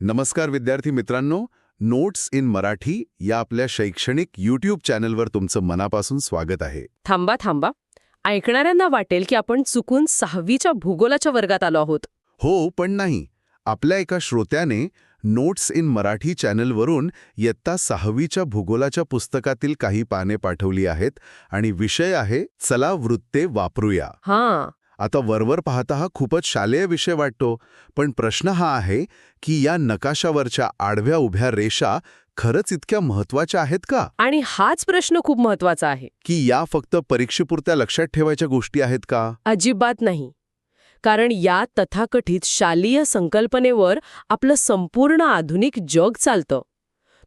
नमस्कार विद्यार्थी मित्रांनो, नोट्स इन मराठी या आपल्या शैक्षणिक यूट्यूब चॅनलवर तुमचं मनापासून स्वागत आहे. थांबा. ऐकणाऱ्यांना वाटेल की आपण चुकून 6वीच्या भूगोलाच्या वर्गात आलो आहोत. हो, पण नाही. आपल्या एका श्रोत्याने नोट्स इन मराठी चॅनलवरून इयत्ता 6वीच्या भूगोलाच्या पुस्तकातील काही पाने पाठवली आहेत आणि विषय आहे चला वृत्ते वापरूया. हां, आता वरवर पाहता हा खूपच शालेय विषय वाटतो, पण प्रश्न हा आहे की या नकाशावरच्या आडव्या उभ्या रेषा खरंच इतक्या महत्वाच्या आहेत का? आणि हाच प्रश्न खूप महत्वाचा आहे. की या फक्त परीक्षेपुरत्या लक्षात ठेवायच्या गोष्टी आहेत का? अजिबात नाही. कारण या तथाकथित शालेय संकल्पनेवर आपलं संपूर्ण आधुनिक जग चालतं.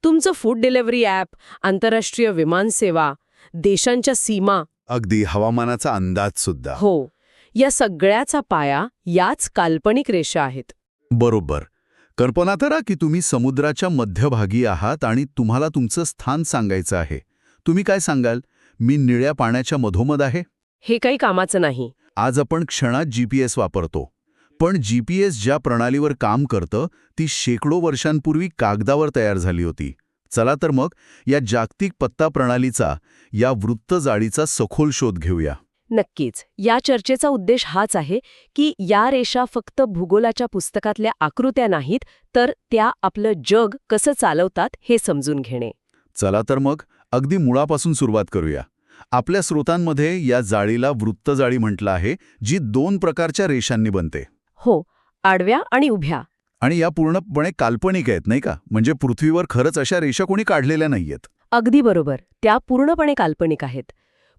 तुमचं फूड डिलिव्हरी ॲप, आंतरराष्ट्रीय विमानसेवा, देशांच्या सीमा, अगदी हवामानाचा अंदाज सुद्धा. हो, या सगळ्याचा पाया याच काल्पनिक रेषा आहेत. बरोबर. कल्पना करा की तुम्ही समुद्राच्या मध्यभागी आहात आणि तुम्हाला तुमचं स्थान सांगायचं आहे. तुम्ही काय सांगाल? मी निळ्या पाण्याच्या मधोमध आहे. हे काही कामाचं नाही. आज आपण क्षणात GPS वापरतो. पण GPS ज्या प्रणालीवर काम करतं ती शेकडो वर्षांपूर्वी कागदावर तयार झाली होती. चला तर मग या जागतिक पत्ता प्रणालीचा, या वृत्तजाळीचा सखोल शोध घेऊया. नक्कीच. या चर्चेचा उद्देश हाच आहे की या रेषा फक्त भूगोलाच्या पुस्तकातल्या आकृत्या नाहीत, तर त्या आपलं जग कसं चालवतात हे समजून घेणे. चला तर मग अगदी मुळापासून सुरुवात करूया. आपल्या स्रोतांमध्ये या जाळीला वृत्तजाळी म्हटलं आहे, जी 2 प्रकारच्या रेषांनी बनते. हो, आडव्या आणि उभ्या. आणि या पूर्णपणे काल्पनिक आहेत, नाही का? म्हणजे पृथ्वीवर खरंच अशा रेषा कोणी काढलेल्या नाहीयेत. अगदी बरोबर. त्या पूर्णपणे काल्पनिक आहेत.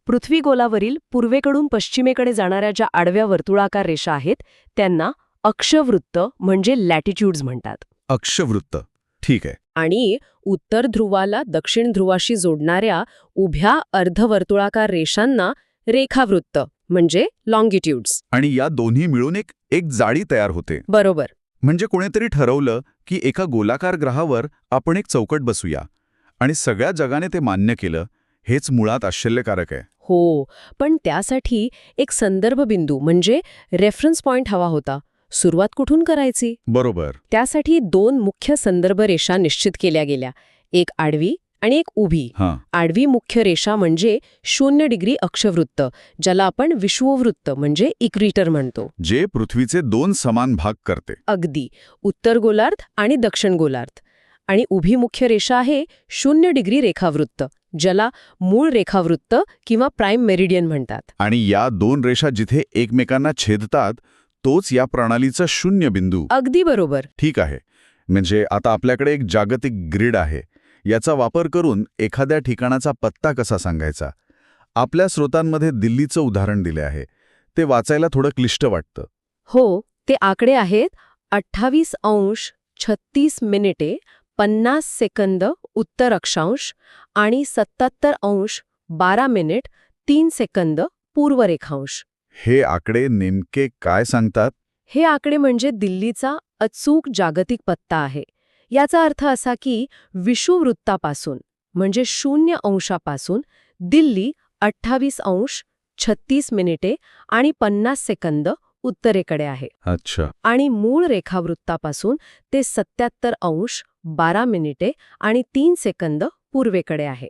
पृथ्वी गोलावरील पूर्वेकडून पश्चिमेकडे जाणाऱ्या ज्या आडव्या वर्तुळाकार रेषा आहेत त्यांना अक्षवृत्त म्हणजे लॅटिट्यूड्स म्हणतात. अक्षवृत्त, ठीक आहे. आणि उत्तर ध्रुवाला दक्षिण ध्रुवाशी जोडणाऱ्या उभ्या अर्धवर्तुळाकार रेषांना रेखावृत्त म्हणजे लॉंगिट्यूड्स. आणि या दोन्ही मिळून एक जाळी तयार होते. बरोबर. म्हणजे कोणीतरी ठरवलं की एका गोलाकार ग्रहावर आपण एक चौकट बसूया आणि सगळ्या जगाने ते मान्य केलं. हेच मुळात आश्चर्यकारक आहे. हो, पण त्यासाठी एक संदर्भ बिंदू म्हणजे रेफरन्स पॉइंट हवा होता. सुरुवात कुठून करायची? बरोबर. त्यासाठी 2 मुख्य संदर्भ रेषा निश्चित केल्या गेल्या, एक आडवी आणि एक उभी. आडवी मुख्य रेषा म्हणजे 0 डिग्री अक्षवृत्त, ज्याला आपण विषुववृत्त म्हणजे इक्वेटर म्हणतो, जे पृथ्वीचे 2 समान भाग करते. अगदी उत्तर गोलार्ध आणि दक्षिण गोलार्ध. आणि उभी मुख्य रेषा आहे 0 डिग्री रेखावृत्त, ज्याला मूळ रेखावृत्त किंवा प्राइम मेरिडियन म्हणतात. आणि या 2 रेषा जिथे एकमेकांना छेदतात तोच या प्रणालीचा 0 बिंदू. अगदी बरोबर. ठीक आहे. म्हणजे आता आपल्याकडे एक जागतिक ग्रिड आहे. याचा वापर करून एखाद्या ठिकाणाचा पत्ता कसा सांगायचा? आपल्या स्रोतांमध्ये दिल्लीचं उदाहरण दिले आहे. ते वाचायला थोडं क्लिष्ट वाटतं. हो, ते आकडे आहेत 28°36' 50" उत्तर अक्षांश आणि 77°12' पूर्व रेखांश. हे आकडे नेमके काय सांगतात? हे आकडे म्हणजे दिल्लीचा अचूक जागतिक पत्ता आहे. याचा अर्थ असा की विषुववृत्तापासून म्हणजे 0° दिल्ली 28°36' आणि 50" उत्तरेकडे आहे. अच्छा. आणि मूळ रेखावृत्तापासून ते 77°12' आणि 3" पूर्वेकडे आहे.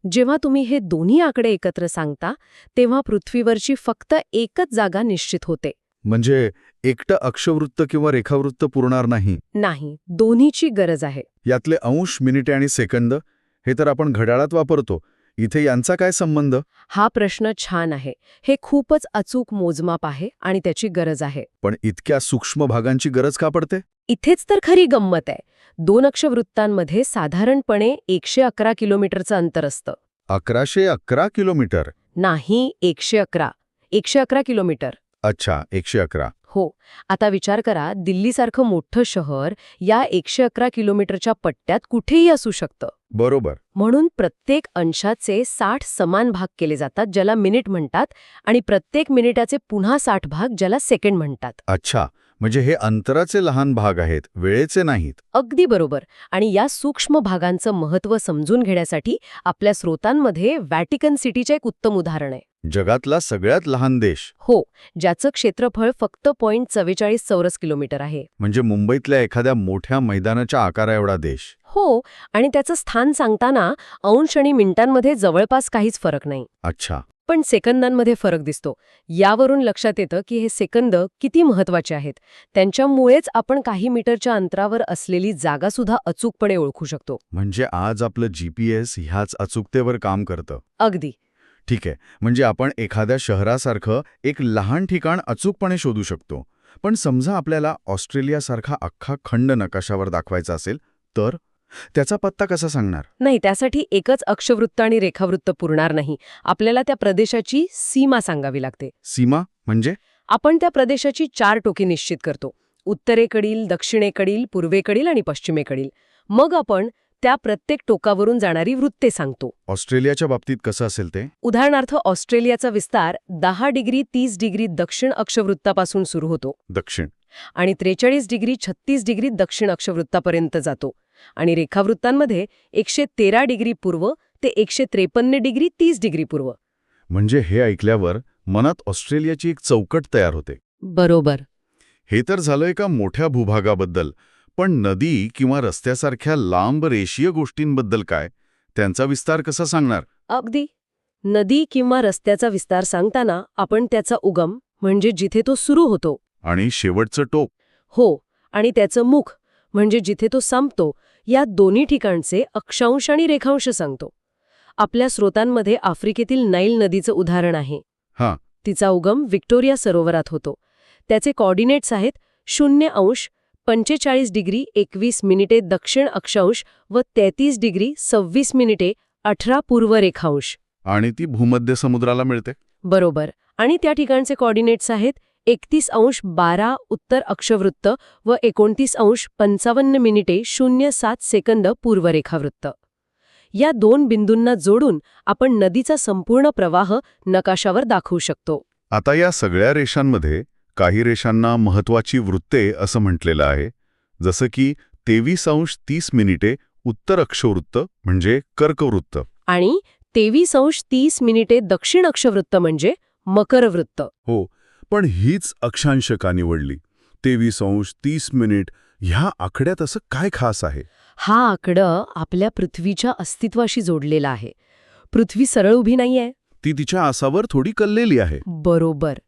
जेव्हा तुम्ही हे दोन्ही आकडे एकत्र सांगता तेव्हा पृथ्वीवरची फक्त एकच जागा निश्चित होते. म्हणजे एकटं अक्षवृत्त किंवा रेखावृत्त पुरणार नाही. नाही, दोन्हीची गरज आहे. यातले अंश, मिनिटे आणि सेकंद हे तर आपण घड्याळात वापरतो. इथे यांचा काय संबंध? हा प्रश्न छान आहे. हे खूपच अचूक मोजमाप आहे आणि त्याची गरज आहे. पण इतक्या सूक्ष्म भागांची गरज का पडते? इथेच तर खरी गंमत आहे. 2 अक्षवृत्तांमध्ये साधारणपणे 111 किलोमीटरचं अंतर असतं. 1111 किलोमीटर? नाही, 111 किलोमीटर. अच्छा, 111. हो. आता विचार करा, दिल्लीसारखं मोठं शहर या 111 किलोमीटरच्या पट्ट्यात कुठेही असू शकतं. बरोबर. म्हणून प्रत्येक अंशाचे 60 समान भाग केले जातात, ज्याला मिनिट म्हणतात, आणि प्रत्येक मिनिटाचे पुन्हा 60 भाग, ज्याला सेकंड म्हणतात. अच्छा, म्हणजे हे अंतराचे लहान भाग आहेत, वेळेचे नाहीत. अगदी बरोबर. आणि या सूक्ष्म भागांचं महत्त्व समजून घेण्यासाठी आपल्या स्रोतांमध्ये व्हॅटिकन सिटीचे एक उत्तम उदाहरण आहे. जगातला सगळ्यात लहान देश हो, ज्याचं क्षेत्रफळ फक्त 0.44 चौरस किलोमीटर आहे. म्हणजे मुंबईतल्या एखाद्या मोठ्या मैदानाच्या आकारा एवढा देश. हो, आणि त्याचं स्थान सांगताना अंश आणि मिनिटांमध्ये जवळपास काहीच फरक नाही. अच्छा. पण सेकंदांमध्ये फरक दिसतो. यावरून लक्षात येतं की हे सेकंद किती महत्वाचे आहेत. त्यांच्यामुळेच आपण काही मीटरच्या अंतरावर असलेली जागासुद्धा अचूकपणे ओळखू शकतो. म्हणजे आज आपलं जीपीएस ह्याच अचूकतेवर काम करतं. अगदी. ठीक आहे, म्हणजे आपण एखाद्या शहरासारखं एक लहान ठिकाण अचूकपणे शोधू शकतो. पण समजा आपल्याला ऑस्ट्रेलियासारखा अख्खा खंड नकाशावर दाखवायचा असेल तर त्याचा पत्ता कसा सांगणार? नाही, त्यासाठी एकच अक्षवृत्त आणि रेखावृत्त पुरणार नाही. आपल्याला त्या प्रदेशाची सीमा सांगावी लागते. सीमा म्हणजे? आपण त्या प्रदेशाची 4 टोके निश्चित करतो. उत्तरेकडील, दक्षिणेकडील, पूर्वेकडील आणि पश्चिमेकडील. मग आपण त्या प्रत्येक टोकावरून जाणारी वृत्ते सांगतो. ऑस्ट्रेलियाच्या बाबतीत कसं असेल ते? उदाहरणार्थ ऑस्ट्रेलियाचा विस्तार 10 डिग्री 30 डिग्री दक्षिण अक्षवृत्तापासून सुरू होतो दक्षिण. आणि 43 डिग्री 36 डिग्री दक्षिण अक्षवृत्तापर्यंत जातो. आणि रेखावृत्तांमध्ये 113 डिग्री पूर्व ते 153 डिग्री 30 डिग्री पूर्व. म्हणजे हे ऐकल्यावर मनात ऑस्ट्रेलियाची एक चौकट तयार होते. बरोबर. हे तर झालं एका मोठ्या भूभागाबद्दल. पण नदी किंवा रस्त्यासारख्या लांब रेषीय गोष्टींबद्दल काय? त्यांचा विस्तार कसा सांगणार? अगदी. नदी किंवा रस्त्याचा विस्तार सांगताना आपण त्याचा उगम म्हणजे जिथे तो सुरू होतो, आणि शेवटचं टोक, हो, आणि त्याचं मुख म्हणजे जिथे तो संपतो, या दोन्ही ठिकाणचे अक्षांश आणि रेखांश सांगतो. आपल्या स्रोतांमध्ये आफ्रिकेतील नाईल नदीचं उदाहरण आहे. हां. तिचा उगम व्हिक्टोरिया सरोवरात होतो. त्याचे कॉर्डिनेट्स आहेत 0° 45 डिग्री 21 मिनिटे दक्षिण अक्षांश व 33 डिग्री 26 मिनिटे 18 पूर्व रेखांश. आणि ती भूमध्य समुद्राला मिळते. बरोबर. आणि त्या ठिकाणचे कॉर्डिनेट्स आहेत 31°12 उत्तर अक्षवृत्त व 29°55 मिनिटे 07 सेकंद पूर्व रेखावृत्त. या 2 बिंदूंना जोडून आपण नदीचा संपूर्ण प्रवाह नकाशावर दाखवू शकतो. आता या सगळ्या रेषांमध्ये काही रेषांना महत्वाची वृत्ते असं म्हटलेलं आहे, जसं की 23°30 मिनिटे उत्तर अक्षवृत्त म्हणजे कर्कवृत्त आणि 23°30 मिनिटे दक्षिण अक्षवृत्त म्हणजे मकरवृत्त. हो, पण हीच अक्षांश का निवडली? 23°30 मिनिट ह्या आकड्यात असं काय खास आहे? हा आकडं आपल्या पृथ्वीच्या अस्तित्वाशी जोडलेला आहे. पृथ्वी सरळ उभी नाहीये. ती तिच्या आसावर थोडी कललेली आहे. बरोबर.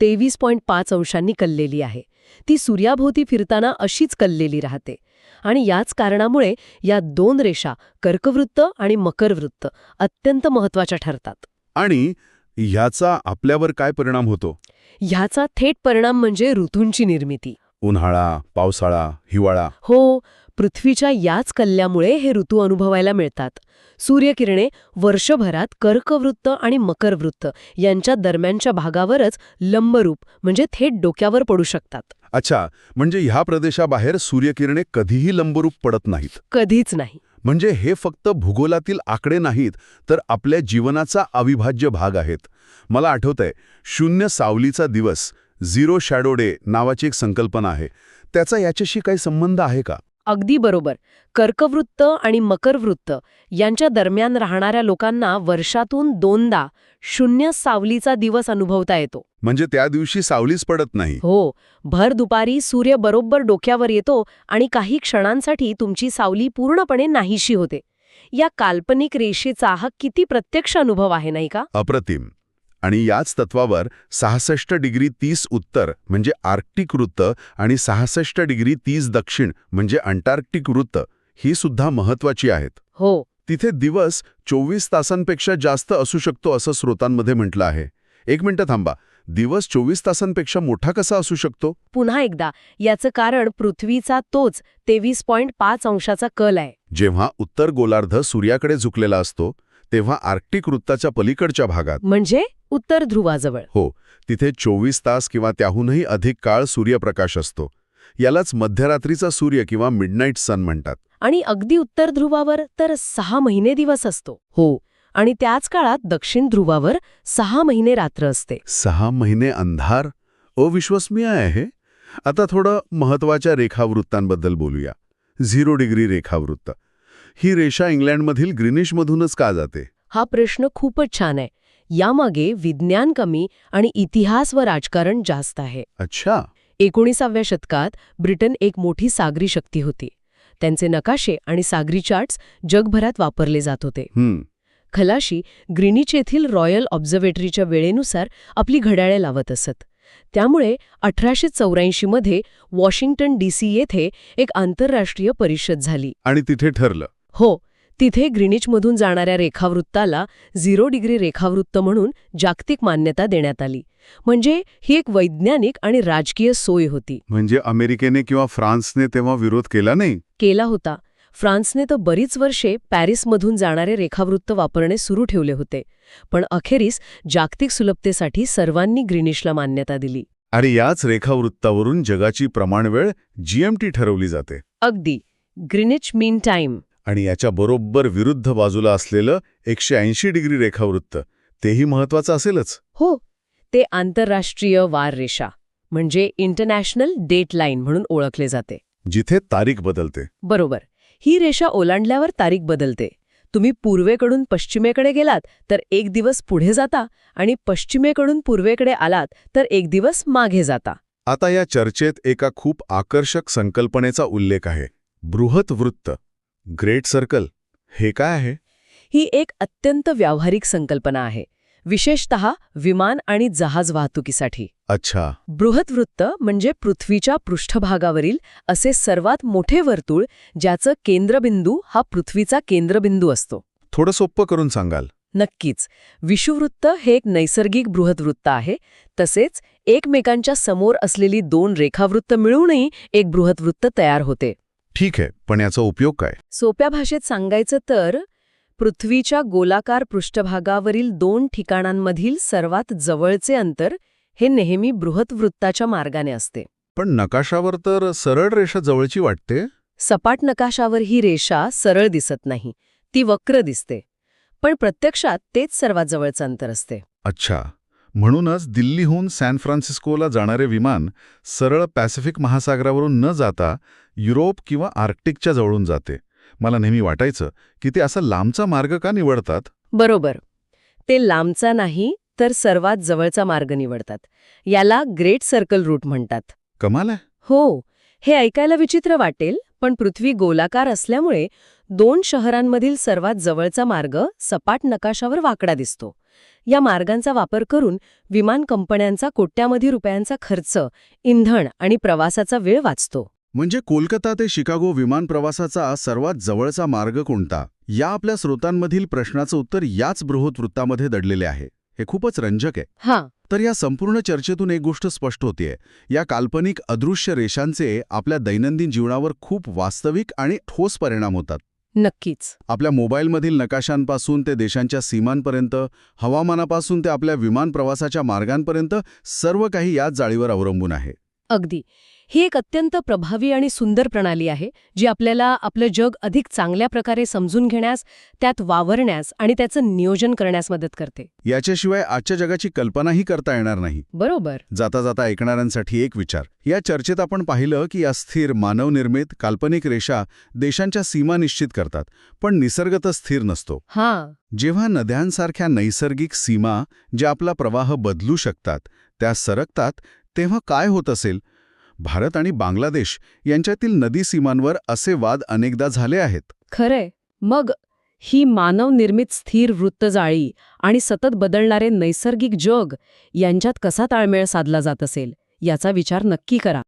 23.5 अंशांनी कललेली आहे. ती सूर्याभोवती फिरताना अशीच कललेली राहते. आणि याच कारणामुळे या 2 रेषा कर्कवृत्त आणि मकरवृत्त अत्यंत महत्वाच्या ठरतात. आणि ह्याचा आपल्यावर काय परिणाम होतो? ह्याचा थेट परिणाम म्हणजे ऋतूंची निर्मिती. उन्हाळा, पावसाळा, हिवाळा. हो, पृथ्वीच्या याच कल्ल्यामुळे हे ऋतू अनुभवायला मिळतात. सूर्यकिरणे वर्षभरात कर्कवृत्त आणि मकरवृत्त यांच्या दरम्यानच्या भागावरच लंबरूप म्हणजे थेट डोक्यावर पडू शकतात. अच्छा, म्हणजे ह्या प्रदेशाबाहेर सूर्यकिरणे कधीही लंबरूप पडत नाहीत? कधीच नाही. म्हणजे हे फक्त भूगोलातील आकडे नाहीत, तर आपल्या जीवनाचा अविभाज्य भाग आहेत. मला आठवतंय, 0 सावलीचा दिवस, 0 शॅडो डे नावाची एक संकल्पना आहे. त्याचा याच्याशी काही संबंध आहे का? अगदी बरोबर. कर्कवृत्त आणि मकरवृत्त यांच्या दरम्यान राहणाऱ्या लोकांना वर्षातून 2दा 0 सावलीचा दिवस अनुभवता येतो. म्हणजे त्या दिवशी सावलीच पडत नाही? हो, भर दुपारी सूर्य बरोबर डोक्यावर येतो आणि काही क्षणांसाठी तुमची सावली पूर्णपणे नाहीशी होते. या काल्पनिक रेषेचा हा किती प्रत्यक्ष अनुभव आहे, नाही का? अप्रतिम. आणि याच तत्वावर 66 डिग्री 30 उत्तर म्हणजे आर्क्टिक वृत्त आणि 66 डिग्री 30 दक्षिण म्हणजे अंटार्क्टिक वृत्त ही सुद्धा महत्वाची आहेत. हो. तिथे दिवस 24 तासांपेक्षा जास्त असू शकतो असं स्रोतांमध्ये म्हटलं आहे. एक मिनिटं थांबा, दिवस 24 तासांपेक्षा मोठा कसा असू शकतो? पुन्हा एकदा, याचं कारण पृथ्वीचा तोच 23.5 अंशाचा कल आहे. जेव्हा उत्तर गोलार्ध सूर्याकडे झुकलेला असतो तेव्हा आर्क्टिक वृत्ताच्या पलीकडच्या भागात म्हणजे उत्तर ध्रुवाजवळ. हो, तिथे 24 तास किंवा त्याहूनही अधिक काळ सूर्यप्रकाश असतो. यालाच मध्यरात्रीचा सूर्य किंवा मिडनाईट सन म्हणतात. आणि अगदी उत्तर ध्रुवावर तर 6 महिने दिवस असतो. हो, आणि त्याच काळात दक्षिण ध्रुवावर 6 महिने रात्र असते. 6 महिने अंधार? अविश्वसनीय आहे. आता थोडं महत्वाच्या रेखावृत्तांबद्दल बोलूया. 0 डिग्री रेखावृत्त. ही रेषा इंग्लंडमधील ग्रीनिशमधूनच का जाते? हा प्रश्न खूपच छान आहे. यामागे विज्ञान कमी आणि इतिहास व राजकारण जास्त आहे. अच्छा. 19व्या शतकात ब्रिटन एक मोठी सागरी शक्ती होती. त्यांचे नकाशे आणि सागरी चार्ट्स जगभरात वापरले जात होते. खलाशी ग्रीनिच येथील रॉयल ऑब्झर्वेटरीच्या वेळेनुसार आपली घड्याळे लावत असत. त्यामुळे 1884 मध्ये वॉशिंग्टन DC येथे एक आंतरराष्ट्रीय परिषद झाली. आणि तिथे ठरलं. हो, तिथे ग्रीनिचमधून जाणाऱ्या रेखावृत्ताला 0 डिग्री रेखावृत्त म्हणून जागतिक मान्यता देण्यात आली. म्हणजे ही एक वैज्ञानिक आणि राजकीय सोय होती. म्हणजे अमेरिकेने किंवा फ्रान्सने तेव्हा विरोध केला नाही? केला होता. फ्रान्सने तर बरीच वर्षे पॅरिसमधून जाणारे रेखावृत्त वापरणे सुरू ठेवले होते. पण अखेरीस जागतिक सुलभतेसाठी सर्वांनी ग्रीनिचला मान्यता दिली. आणि याच रेखावृत्तावरून जगाची प्रमाणवेळ GMT ठरवली जाते. अगदी, ग्रीनिच मीन टाईम. आणि याच्या बरोबर विरुद्ध बाजूला असलेलं 180 डिग्री रेखावृत्त, तेही महत्वाचं असेलच. हो, ते आंतरराष्ट्रीय वार रेषा म्हणजे इंटरनॅशनल डेट लाईन म्हणून ओळखले जाते. जिथे तारीख बदलते. बरोबर. ही रेषा ओलांडल्यावर तारीख बदलते. तुम्ही पूर्वेकडून पश्चिमेकडे गेलात तर एक दिवस पुढे जाता आणि पश्चिमेकडून पूर्वेकडे आलात तर एक दिवस मागे जाता. आता या चर्चेत एका खूप आकर्षक संकल्पनेचा उल्लेख आहे, बृहत-वृत्त, ग्रेट सर्कल. हे काय आहे? ही एक अत्यंत व्यावहारिक संकल्पना आहे, विशेषतः विमान आणि जहाज वाहतुकीसाठी. अच्छा. बृहतवृत्त म्हणजे पृथ्वीच्या पृष्ठभागावरील असे सर्वात मोठे वर्तुळ ज्याचं केंद्रबिंदू हा पृथ्वीचा केंद्रबिंदू असतो. थोडं सोप्पं करून सांगाल? नक्कीच. विषुववृत्त हे एक नैसर्गिक बृहतवृत्त आहे. तसेच एकमेकांच्या समोर असलेली 2 रेखावृत्त मिळूनही एक बृहतवृत्त तयार होते. ठीक आहे, पण याचा उपयोग काय? सोप्या भाषेत सांगायचं तर पृथ्वीच्या गोलाकार पृष्ठभागावरील 2 ठिकाणांमधील सर्वात जवळचे अंतर हे नेहमी बृहतवृत्ताच्या मार्गाने असते. पण नकाशावर तर सरळ रेषा जवळची वाटते. सपाट नकाशावर ही रेषा सरळ दिसत नाही, ती वक्र दिसते. पण प्रत्यक्षात तेच सर्वात जवळचं अंतर असते. अच्छा. म्हणूनच दिल्लीहून सॅन फ्रान्सिस्कोला जाणारे विमान सरळ पॅसिफिक महासागरावरून न जाता युरोप किंवा आर्क्टिकच्या जवळून जाते. मला नेहमी वाटायचं की ते असा लांबचा मार्ग का निवडतात? बरोबर. ते लांबचा नाही तर सर्वात जवळचा मार्ग निवडतात. याला ग्रेट सर्कल रूट म्हणतात. कमाल आहे. हो, हे ऐकायला विचित्र वाटेल, पण पृथ्वी गोलाकार असल्यामुळे 2 शहरांमधील सर्वात जवळचा मार्ग सपाट नकाशावर वाकडा दिसतो. या मार्गांचा वापर करून विमान कंपन्यांचा कोट्यावधी रुपयांचा खर्च, इंधन आणि प्रवासाचा वेळ वाचतो. म्हणजे कोलकाता ते शिकागो विमान प्रवासाचा सर्वात जवळचा मार्ग कोणता? या आपल्या स्रोतांमधील प्रश्नाचं उत्तर याच बृहतवृत्तामध्ये दडलेले आहे. हे खूपच रंजक आहे. हां. तर या संपूर्ण चर्चेतून एक गोष्ट स्पष्ट होतीये, या काल्पनिक अदृश्य रेषांचे आपल्या दैनंदिन जीवनावर खूप वास्तविक आणि ठोस परिणाम होतात. नक्कीच. आपल्या मोबाईलमधील नकाशांपासून ते देशांच्या सीमांपर्यंत, हवामानापासून ते आपल्या विमान प्रवासाच्या मार्गांपर्यंत सर्व काही याच जाळीवर अवलंबून आहे. अगदी. ही एक अत्यंत प्रभावी आणि सुंदर प्रणाली आहे जी आपल्याला आपलं जग अधिक चांगल्या प्रकारे समजून घेण्यास, त्यात वावरण्यास आणि त्याचं नियोजन करण्यास मदत करते. याच्याशिवाय आजच्या जगाची कल्पनाही करता येणार नाही. बरोबर. जाता जाता ऐकणाऱ्यांसाठी एक विचार. या चर्चेत आपण पाहिलं की अस्थिर, मानवनिर्मित, काल्पनिक रेषा देशांच्या सीमा निश्चित करतात, पण निसर्ग तर स्थिर नसतो. हां. जेव्हा नद्यांसारख्या नैसर्गिक सीमा ज्या आपला प्रवाह बदलू शकतात त्या सरकतात, तेव्हा काय होत असेल? भारत आणि बांगलादेश यांच्यातील नदी सीमांवर असे वाद अनेकदा झाले आहेत. खरंय. मग ही मानवनिर्मित स्थिर वृत्तजाळी आणि सतत बदलणारे नैसर्गिक जग यांच्यात कसा ताळमेळ साधला जात असेल याचा विचार नक्की करा.